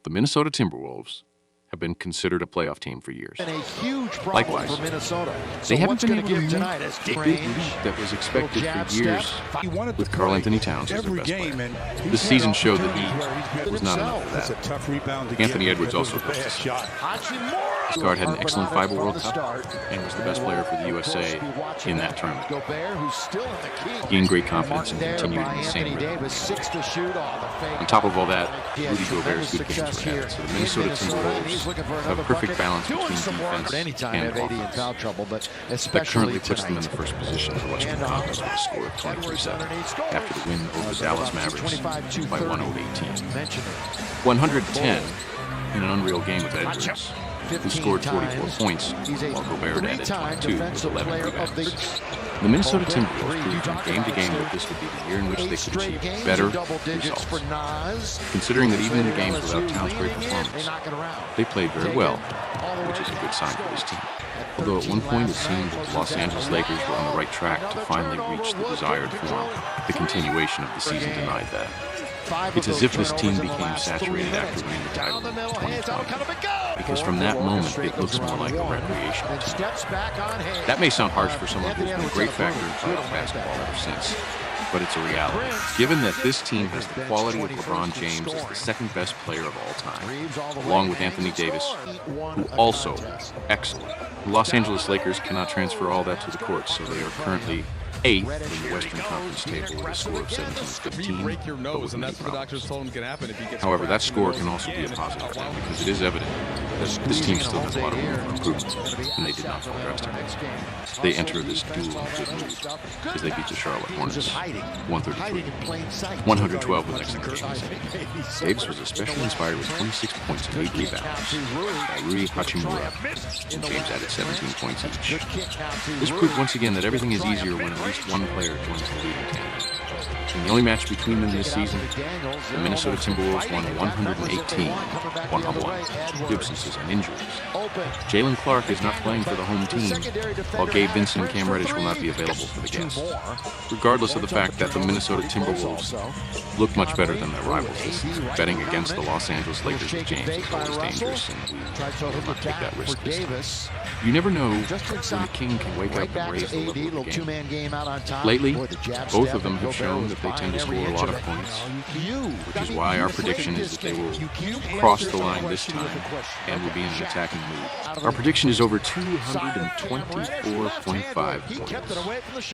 The Minnesota Timberwolves have been considered a playoff team for years. And a huge problem Likewise, for Minnesota. they haven't been able to give meet tonight is the big lead that was expected for years with Karl Anthony Towns as their best player. This season showed that he was not enough for that. Anthony Edwards also helped us. This guard had an excellent FIBA World Cup and was the best player for the USA in that tournament. He gained great confidence and continued in the same rhythm. On top of all that, Rudy Gobert's good games were added, so the Minnesota Timberwolves have a perfect balance between defense and offense. That currently puts them in the first position in the Western Conference with a score of 23-7 after the win over the Dallas Mavericks by 118. 110 in an unreal game with Edwards, who scored 44 points, while Gobert added 22 with 11 rebounds. The Minnesota Timberwolves proved from game to game that this would be the year in which they could achieve better results. Considering that even in the games without Towns' great performance, they played very well, which is a good sign for this team. Although at one point it seemed that the Los Angeles Lakers were on the right track to finally reach the desired form, the continuation of the season denied that. It's as if this team became saturated after winning the title in 2020, because from that moment it looks more like a recreational team. That may sound harsh for someone who's been a great factor in playoff basketball ever since, but it's a reality. Given that this team has the quality of LeBron James as the second best player of all time, along with Anthony Davis, who also excellent. The Los Angeles Lakers cannot transfer all that to the courts, so they are currently 8th in the Western Conference table with a score of 17-15, but with many problems. However, that score can also be a positive thing because it is evident that this team still has a lot of room for improvement, and they did not fall drastically. They enter this duel in a good mood as they beat the Charlotte Hornets 133-112 with excellent games. Davis was especially inspired with 26 points and 8 rebounds by Rui Hachimura, and James added 17 points each. This proved once again that everything is easier when at least one player joins the leading tandem. In the only match between them this season, the Minnesota Timberwolves won 118-101. Gibson's is on injuries. Jalen Clark is not playing for the home team, while Gabe Vincent and Cam Reddish will not be available for the guests. Regardless of the fact that the Minnesota Timberwolves look much better than their rivals this season, betting against the Los Angeles Lakers with James is always dangerous, and we will not take that risk this time. You never know when a king can wake up and raise the level of the game. Lately, both of them have shown that they tend to score a lot of points, which is why our prediction is that they will cross the line this time and will be in an attacking mood. Our prediction is over 224.5 points.